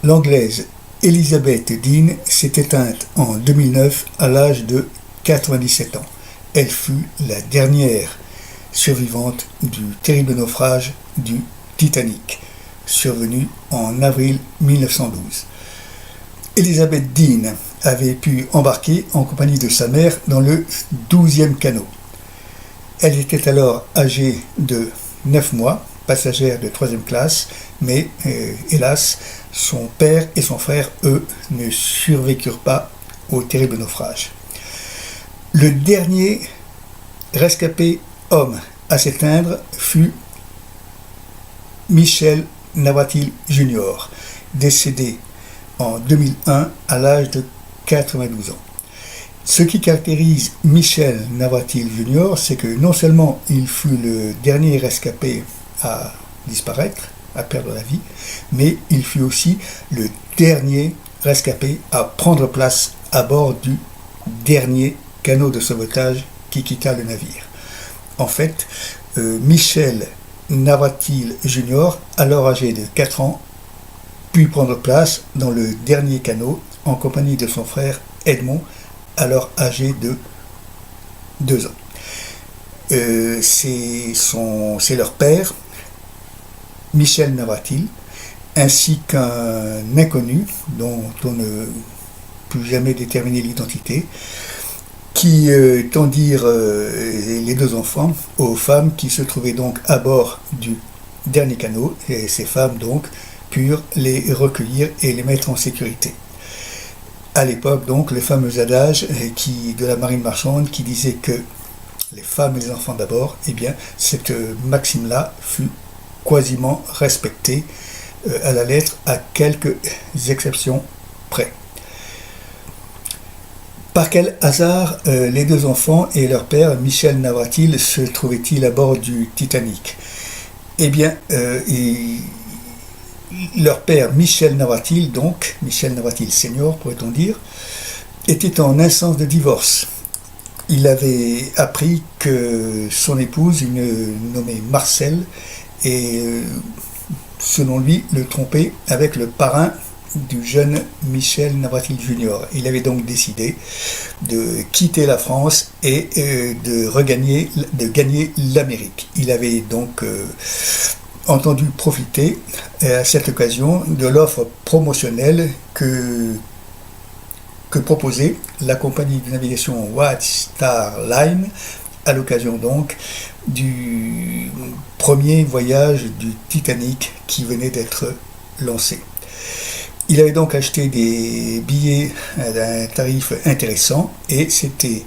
L'Anglaise Elizabeth Dean s'est éteinte en 2009 à l'âge de 97 ans. Elle fut la dernière survivante du terrible naufrage du Titanic, survenu en avril 1912. Elizabeth Dean avait pu embarquer en compagnie de sa mère dans le 12e canot. Elle était alors âgée de 9 mois, passagère de 3e classe, mais hélas, son père et son frère, eux, ne survécurent pas au terrible naufrage. Le dernier rescapé homme à s'éteindre fut Michel Navratil Jr., décédé en 2001 à l'âge de 92 ans. Ce qui caractérise Michel Navratil Jr., c'est que non seulement il fut le dernier rescapé à disparaître, à perdre la vie, mais il fut aussi le dernier rescapé à prendre place à bord du dernier canot de sauvetage qui quitta le navire. En fait, Michel Navratil Jr., alors âgé de 4 ans, put prendre place dans le dernier canot en compagnie de son frère Edmond, alors âgé de 2 ans. C'est leur père, Michel Navratil, ainsi qu'un inconnu dont on ne peut jamais déterminer l'identité, qui tendirent les 2 enfants aux femmes qui se trouvaient donc à bord du dernier canot, et ces femmes donc purent les recueillir et les mettre en sécurité. À l'époque donc le fameux adage de la marine marchande qui disait que les femmes et les enfants d'abord, eh bien cette maxime-là fut quasiment respectée à la lettre, à quelques exceptions près. Par quel hasard les 2 enfants et leur père, Michel Navratil, se trouvaient-ils à bord du Titanic? Eh bien, leur père, Michel Navratil, donc, Michel Navratil senior, pourrait-on dire, était en instance de divorce. Il avait appris que son épouse, une nommée Marcel, et selon lui, le trompait avec le parrain du jeune Michel Navratil Jr. Il avait donc décidé de quitter la France et de gagner l'Amérique. Il avait donc entendu profiter à cette occasion de l'offre promotionnelle que proposait la compagnie de navigation White Star Line à l'occasion donc du premier voyage du Titanic qui venait d'être lancé. Il avait donc acheté des billets d'un tarif intéressant et s'était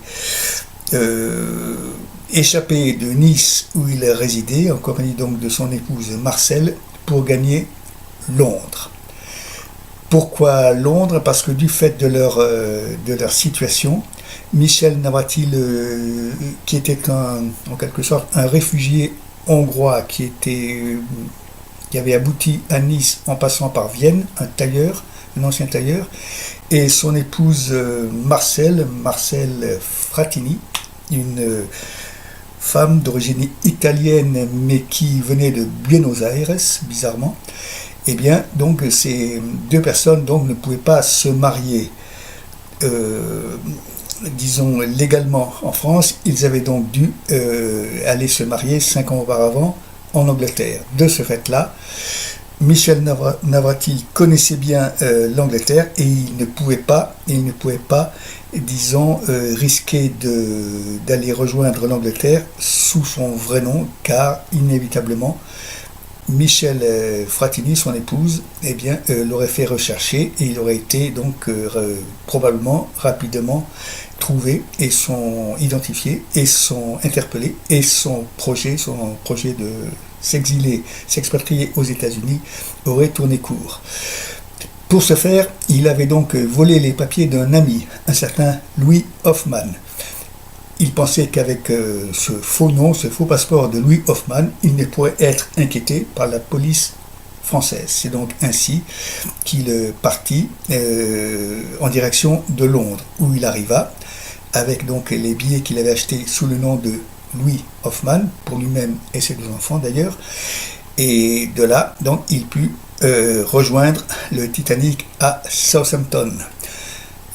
échappé de Nice où il résidait en compagnie donc de son épouse Marcel pour gagner Londres. Pourquoi Londres? Parce que du fait de leur situation, Michel Navratil, qui était en quelque sorte un réfugié hongrois qui avait abouti à Nice en passant par Vienne, un ancien tailleur, et son épouse Marcel Fratini, une femme d'origine italienne mais qui venait de Buenos Aires, bizarrement. Eh bien, donc ces 2 personnes donc ne pouvaient pas se marier, disons légalement en France. Ils avaient donc dû aller se marier 5 ans auparavant en Angleterre. De ce fait-là, Michel Navratil connaissait bien l'Angleterre et il ne pouvait pas, disons, risquer d'aller rejoindre l'Angleterre sous son vrai nom, car inévitablement Michel Fratini, son épouse, eh bien, l'aurait fait rechercher et il aurait été donc probablement rapidement trouvé et sont identifiés et sont interpellés et son projet de s'expatrier aux États-Unis aurait tourné court. Pour ce faire, il avait donc volé les papiers d'un ami, un certain Louis Hoffman. Il pensait qu'avec ce faux nom, ce faux passeport de Louis Hoffman, il ne pourrait être inquiété par la police française. C'est donc ainsi qu'il partit en direction de Londres, où il arriva avec donc les billets qu'il avait achetés sous le nom de Louis Hoffman, pour lui-même et ses 2 enfants d'ailleurs, et de là, donc, il put rejoindre le Titanic à Southampton.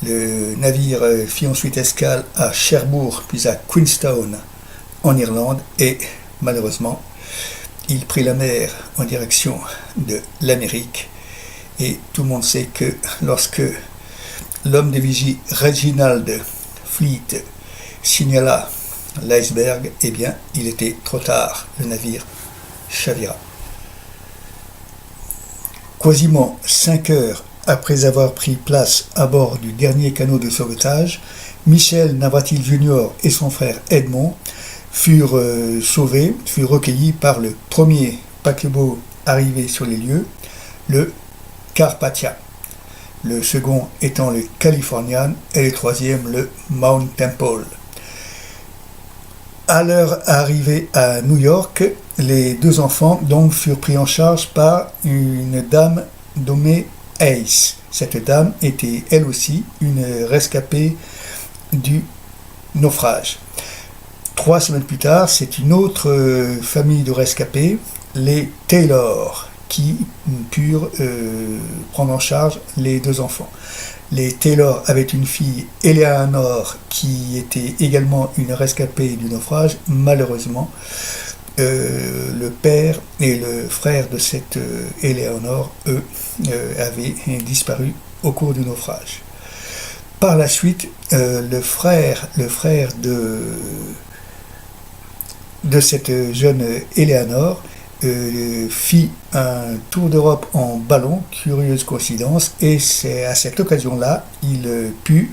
Le navire fit ensuite escale à Cherbourg, puis à Queenstown en Irlande, et malheureusement, il prit la mer en direction de l'Amérique. Et tout le monde sait que lorsque l'homme de vigie Reginald Fleet signala l'iceberg, eh bien, il était trop tard, le navire chavira. Quasiment 5 heures après avoir pris place à bord du dernier canot de sauvetage, Michel Navratil Jr. et son frère Edmond furent sauvés, furent recueillis par le premier paquebot arrivé sur les lieux, le Carpathia, le second étant le Californian et le troisième le Mount Temple. À leur arrivée à New York, les 2 enfants donc furent pris en charge par une dame nommée Ace. Cette dame était elle aussi une rescapée du naufrage. 3 semaines plus tard, c'est une autre famille de rescapés, les Taylor, qui purent prendre en charge les 2 enfants. Les Taylor avaient une fille, Eleanor, qui était également une rescapée du naufrage. Malheureusement, le père et le frère de cette Eleanor, eux, avaient disparu au cours du naufrage. Par la suite, le frère de cette jeune Eleanor fit un tour d'Europe en ballon, curieuse coïncidence, et c'est à cette occasion-là il put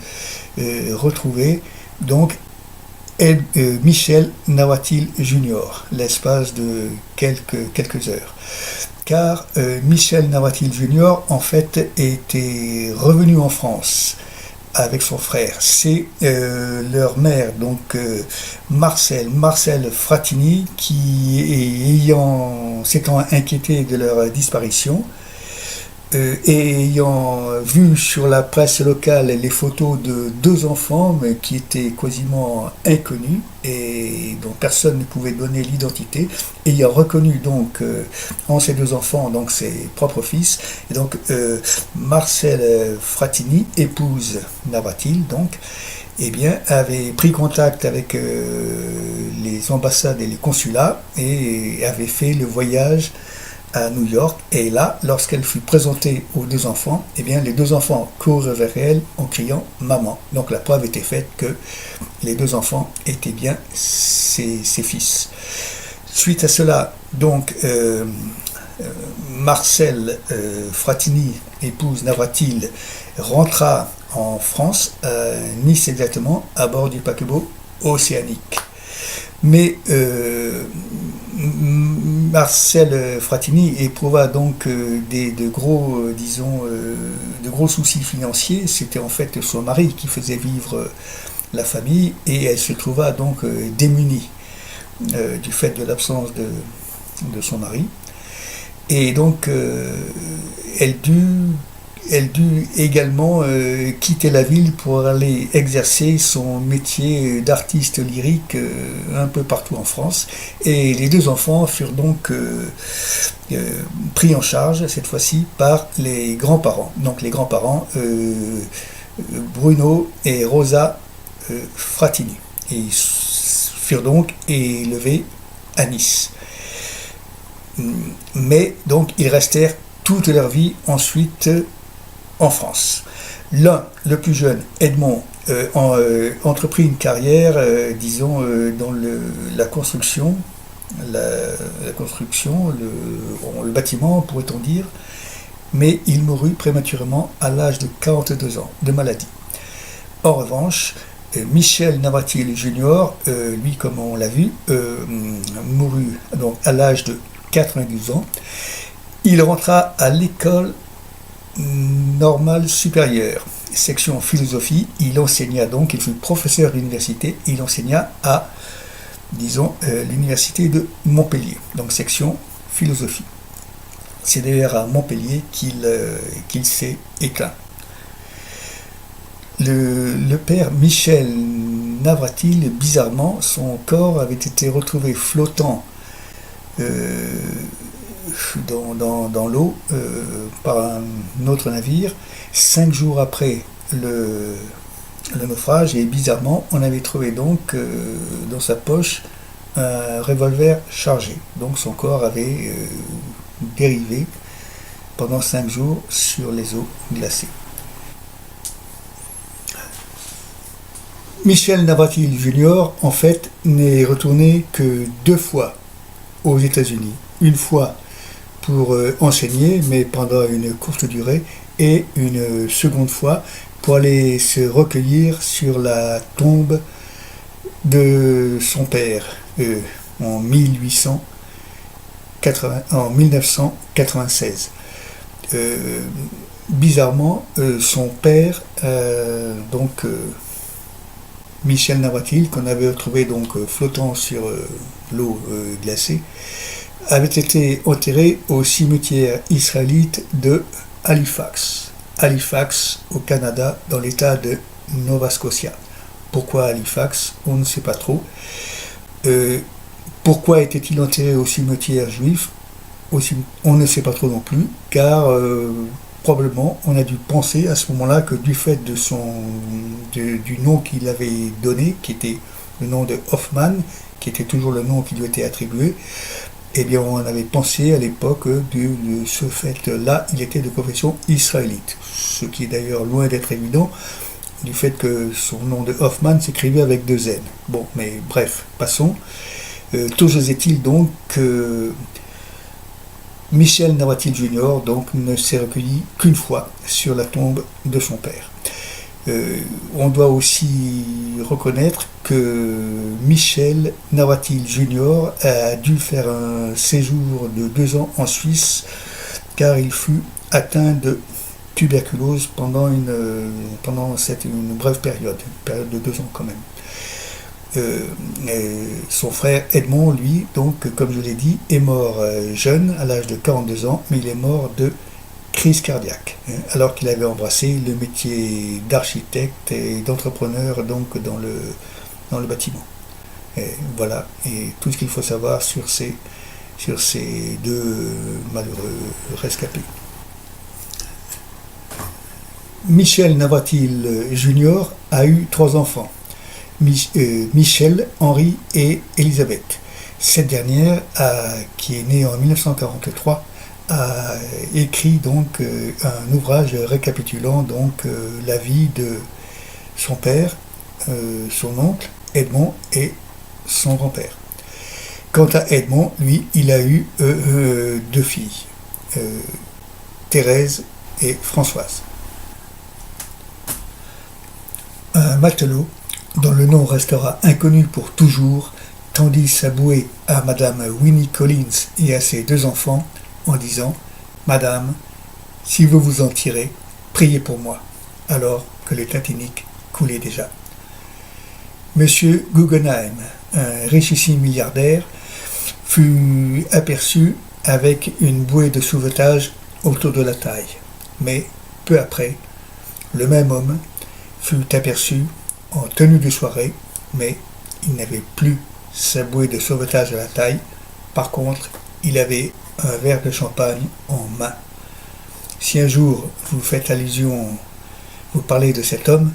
retrouver donc Michel Navratil Jr. l'espace de quelques heures. Car Michel Navratil Jr. en fait était revenu en France avec son frère. C'est leur mère, donc Marcel Fratini, qui s'étant inquiété de leur disparition, et ayant vu sur la presse locale les photos de 2 enfants mais qui étaient quasiment inconnus et dont personne ne pouvait donner l'identité, ayant reconnu donc en ces 2 enfants donc ses propres fils, et donc Marcel Fratini, épouse Navratil donc, eh bien, avait pris contact avec les ambassades et les consulats et avait fait le voyage à New York. Et là, lorsqu'elle fut présentée aux 2 enfants, eh bien, les 2 enfants courent vers elle en criant « Maman ». Donc la preuve était faite que les 2 enfants étaient bien ses fils. Suite à cela, donc, Marcel Fratini, épouse Navratil, rentra en France, à Nice exactement, à bord du paquebot Océanique. Mais Marcel Fratini éprouva donc de gros soucis financiers. C'était en fait son mari qui faisait vivre la famille, et elle se trouva donc démunie du fait de l'absence de son mari. Et donc elle dut également quitter la ville pour aller exercer son métier d'artiste lyrique un peu partout en France. Et les 2 enfants furent donc pris en charge, cette fois-ci, par les grands-parents. Donc les grands-parents, Bruno et Rosa Fratini. Et ils furent donc élevés à Nice. Mais donc ils restèrent toute leur vie ensuite en France. L'un, le plus jeune, Edmond, entreprit une carrière, dans la construction, le bâtiment, pourrait-on dire, mais il mourut prématurément à l'âge de 42 ans de maladie. En revanche, Michel Navratil Jr., lui, comme on l'a vu, mourut donc à l'âge de 92 ans. Il rentra à l'école normale supérieure, section philosophie. Il enseigna donc, il fut professeur d'université, il enseigna à, l'université de Montpellier, donc section philosophie. C'est d'ailleurs à Montpellier qu'il s'est éteint. Le père Michel Navratil, bizarrement, son corps avait été retrouvé flottant dans l'eau par un autre navire 5 jours après le naufrage, et bizarrement on avait trouvé donc dans sa poche un revolver chargé. Donc son corps avait dérivé pendant 5 jours sur les eaux glacées. Michel Navratil Jr. en fait n'est retourné que 2 fois aux États-Unis. Une fois pour enseigner, mais pendant une courte durée, et une seconde fois pour aller se recueillir sur la tombe de son père en 1996. Bizarrement, son père, Michel Navratil, qu'on avait retrouvé donc flottant sur l'eau glacée, avait été enterré au cimetière israélite de Halifax, au Canada, dans l'état de Nova Scotia. Pourquoi Halifax? On ne sait pas trop. Pourquoi était-il enterré au cimetière juif? On ne sait pas trop non plus, car probablement on a dû penser à ce moment-là que du fait du nom qu'il avait donné, qui était le nom de Hoffman, qui était toujours le nom qui lui était attribué, eh bien on avait pensé à l'époque de ce fait-là, il était de confession israélite, ce qui est d'ailleurs loin d'être évident, du fait que son nom de Hoffman s'écrivait avec 2 N. Bon, mais bref, passons. Toujours est-il donc que Michel Navratil Jr. donc ne s'est recueilli qu'une fois sur la tombe de son père. On doit aussi reconnaître que Michel Navratil Jr. a dû faire un séjour de 2 ans en Suisse, car il fut atteint de tuberculose pendant une brève période, une période de 2 ans quand même. Son frère Edmond, lui, donc, comme je l'ai dit, est mort jeune, à l'âge de 42 ans, mais il est mort de crise cardiaque, alors qu'il avait embrassé le métier d'architecte et d'entrepreneur donc dans le bâtiment. Et voilà, et tout ce qu'il faut savoir sur ces 2 malheureux rescapés. Michel Navratil Jr. a eu 3 enfants. Michel, Henri et Elisabeth. Cette dernière, qui est née en 1943, a écrit donc un ouvrage récapitulant donc la vie de son père, son oncle Edmond et son grand-père. Quant à Edmond, lui, il a eu 2 filles, Thérèse et Françoise. Un matelot dont le nom restera inconnu pour toujours, tendit sa bouée à Madame Winnie Collins et à ses 2 enfants en disant « Madame, si vous vous en tirez, priez pour moi », alors que le Titanic coulait déjà. Monsieur Guggenheim, un richissime milliardaire, fut aperçu avec une bouée de sauvetage autour de la taille. Mais peu après, le même homme fut aperçu en tenue de soirée, mais il n'avait plus sa bouée de sauvetage à la taille. Par contre, il avait un verre de champagne en main. Si un jour vous faites allusion, vous parlez de cet homme,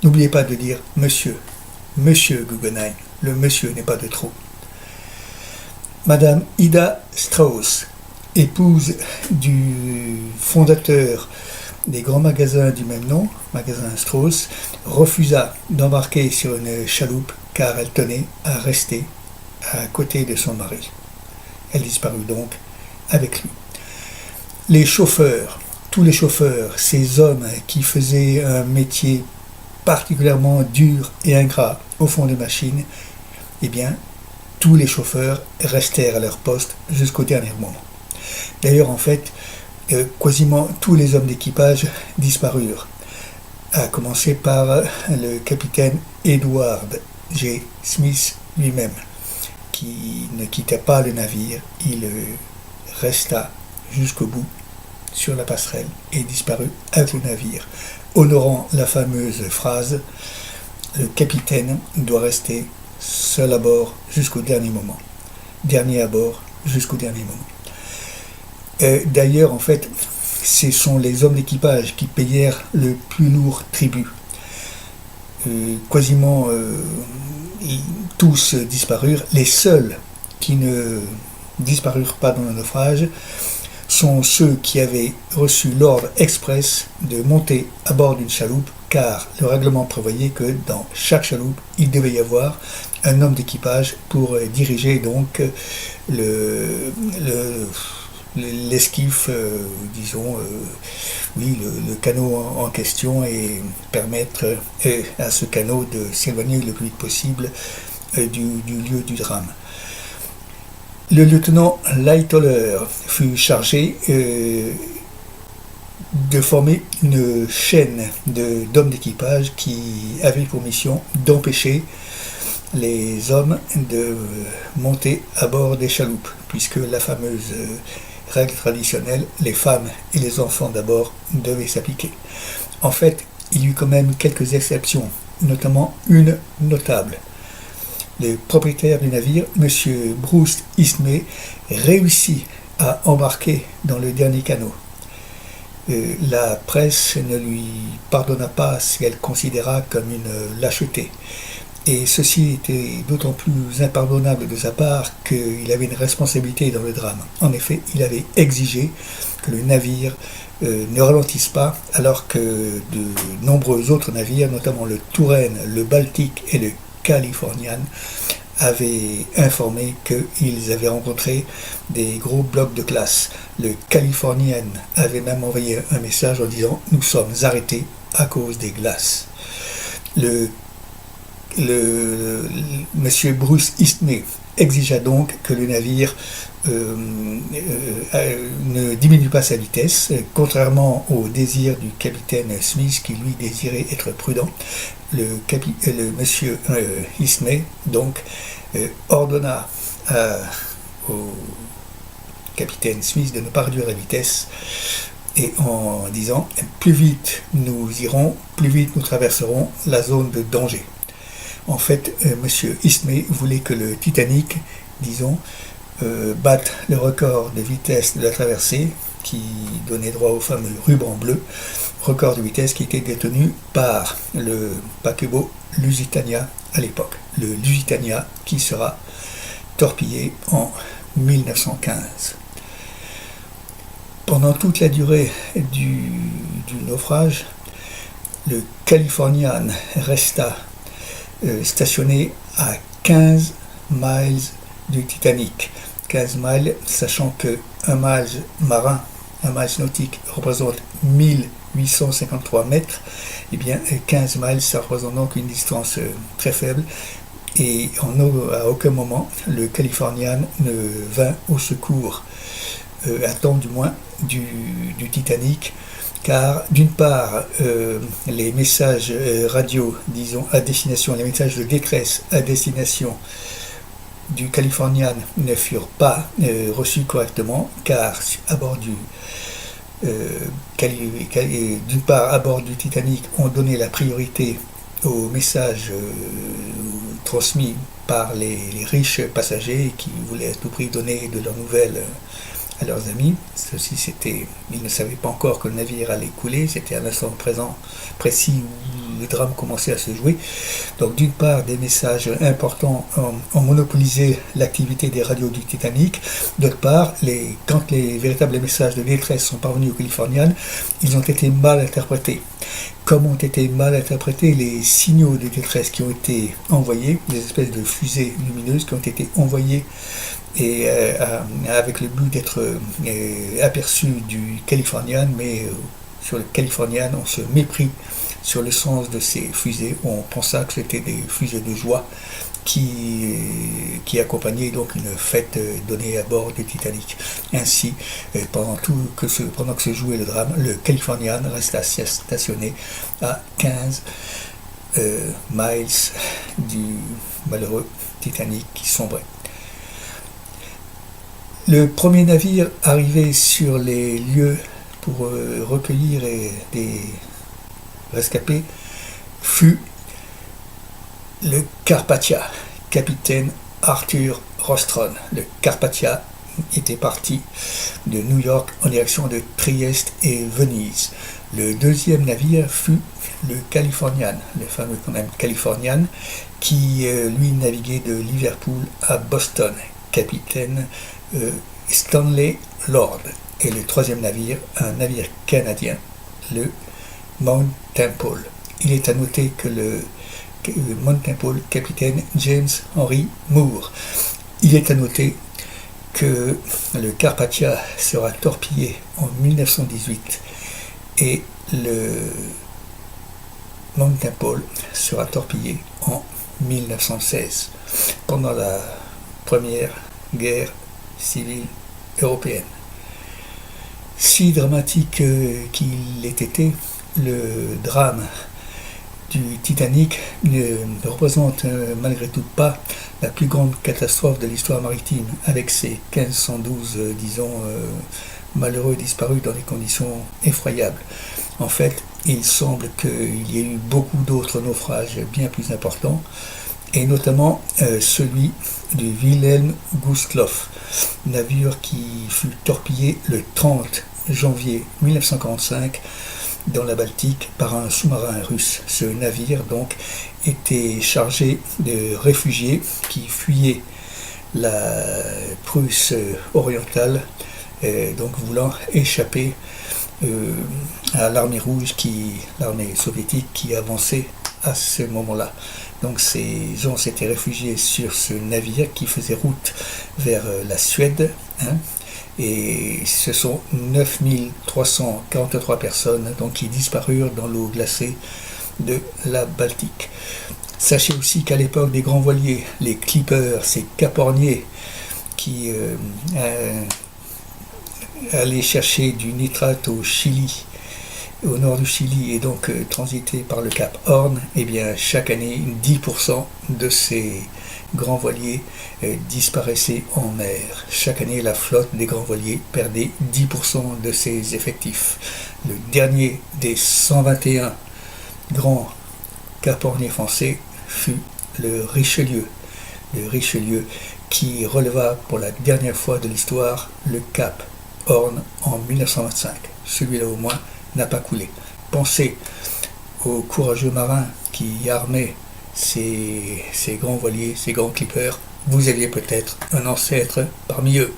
n'oubliez pas de dire Monsieur Guggenheim. Le monsieur n'est pas de trop. Madame Ida Strauss, épouse du fondateur des grands magasins du même nom, magasin Strauss, refusa d'embarquer sur une chaloupe car elle tenait à rester à côté de son mari. Elle disparut donc avec lui. Les chauffeurs, tous les chauffeurs, ces hommes qui faisaient un métier particulièrement dur et ingrat au fond des machines, eh bien, tous les chauffeurs restèrent à leur poste jusqu'au dernier moment. D'ailleurs, en fait, quasiment tous les hommes d'équipage disparurent, à commencer par le capitaine Edward J. Smith lui-même, qui ne quitta pas le navire, il resta jusqu'au bout sur la passerelle et disparut avec le navire, honorant la fameuse phrase « Le capitaine doit rester seul à bord jusqu'au dernier moment ». Dernier à bord jusqu'au dernier moment. D'ailleurs, en fait, ce sont les hommes d'équipage qui payèrent le plus lourd tribut. Quasiment tous disparurent. Les seuls qui ne disparurent pas dans le naufrage sont ceux qui avaient reçu l'ordre express de monter à bord d'une chaloupe, car le règlement prévoyait que dans chaque chaloupe, il devait y avoir un homme d'équipage pour diriger donc l'esquif, disons, oui, le canot en question, et permettre à ce canot de s'éloigner le plus vite possible du lieu du drame. Le lieutenant Lightoller fut chargé de former une chaîne d'hommes d'équipage qui avaient pour mission d'empêcher les hommes de monter à bord des chaloupes, puisque la fameuse règle traditionnelle, les femmes et les enfants d'abord, devaient s'appliquer. En fait, il y eut quand même quelques exceptions, notamment une notable. Le propriétaire du navire, M. Bruce Ismay, réussit à embarquer dans le dernier canot. La presse ne lui pardonna pas ce qu'elle considéra comme une lâcheté. Et ceci était d'autant plus impardonnable de sa part qu'il avait une responsabilité dans le drame. En effet, il avait exigé que le navire ne ralentisse pas, alors que de nombreux autres navires, notamment le Touraine, le Baltique et le Californian, avaient informé qu'ils avaient rencontré des gros blocs de glace. Le Californian avait même envoyé un message en disant « Nous sommes arrêtés à cause des glaces ». Monsieur Bruce Ismay exigea donc que le navire ne diminue pas sa vitesse, contrairement au désir du capitaine Smith qui lui désirait être prudent. Monsieur Ismay donc ordonna au capitaine Smith de ne pas réduire la vitesse, et en disant plus vite nous irons, plus vite nous traverserons la zone de danger. En fait, Monsieur Ismay voulait que le Titanic, disons, batte le record de vitesse de la traversée, qui donnait droit au fameux ruban bleu, record de vitesse qui était détenu par le paquebot Lusitania à l'époque. Le Lusitania qui sera torpillé en 1915. Pendant toute la durée du naufrage, le Californian resta stationné à 15 miles du Titanic. 15 miles, sachant que un mile marin, un mile nautique représente 1853 mètres, et bien 15 miles, ça représente donc une distance très faible, et à aucun moment le Californian ne vint au secours, à temps du moins, du Titanic, car d'une part, les messages radio, disons, à destination, les messages de détresse à destination du Californian ne furent pas reçus correctement, car à bord d'une part, à bord du Titanic, on donnait la priorité aux messages transmis par les riches passagers qui voulaient à tout prix donner de leurs nouvelles à leurs amis. Ils ne savaient pas encore que le navire allait couler, c'était à l'instant précis où le drame commençait à se jouer. Donc d'une part, des messages importants ont monopolisé l'activité des radios du Titanic. D'autre part, quand les véritables messages de détresse sont parvenus au Californian, ils ont été mal interprétés. Comme ont été mal interprétés les signaux de détresse qui ont été envoyés, des espèces de fusées lumineuses qui ont été envoyées et avec le but d'être aperçu du Californian, mais sur le Californian, on se méprit sur le sens de ces fusées. On pensa que c'était des fusées de joie qui accompagnaient donc une fête donnée à bord du Titanic. Ainsi, pendant que se jouait le drame, le Californian resta stationné à 15 miles du malheureux Titanic qui sombrait. Le premier navire arrivé sur les lieux pour recueillir des rescapés fut le Carpathia, capitaine Arthur Rostron. Le Carpathia était parti de New York en direction de Trieste et Venise. Le deuxième navire fut le Californian, le fameux Californian, qui lui naviguait de Liverpool à Boston, capitaine Stanley Lord. Et le troisième navire, un navire canadien, le Mount Temple. Il est à noter que le Mount Temple, capitaine James Henry Moore. Il est à noter que le Carpathia sera torpillé en 1918 et le Mount Temple sera torpillé en 1916 pendant la première guerre civile européenne. Si dramatique qu'il ait été, le drame du Titanic ne représente malgré tout pas la plus grande catastrophe de l'histoire maritime, avec ses 1512, malheureux disparus dans des conditions effroyables. En fait, il semble qu'il y ait eu beaucoup d'autres naufrages bien plus importants, et notamment celui du Wilhelm Gustloff, navire qui fut torpillé le 30 janvier 1945 dans la Baltique par un sous-marin russe. Ce navire donc était chargé de réfugiés qui fuyaient la Prusse orientale, donc voulant échapper à l'armée rouge, l'armée soviétique qui avançait à ce moment-là. Donc ces gens s'étaient réfugiés sur ce navire qui faisait route vers la Suède, et ce sont 9343 personnes donc, qui disparurent dans l'eau glacée de la Baltique. Sachez aussi qu'à l'époque des grands voiliers, les clippers, ces caporniers qui allaient chercher du nitrate au Chili, au nord du Chili, et donc transiter par le cap Horn, et bien chaque année 10% de ces grands voiliers disparaissaient en mer. Chaque année, la flotte des grands voiliers perdait 10% de ses effectifs. Le dernier des 121 grands caporniers français fut le Richelieu qui releva pour la dernière fois de l'histoire le cap Horn en 1925. Celui-là au moins n'a pas coulé. Pensez aux courageux marins qui armaient ces grands voiliers, ces grands clippers. Vous aviez peut-être un ancêtre parmi eux.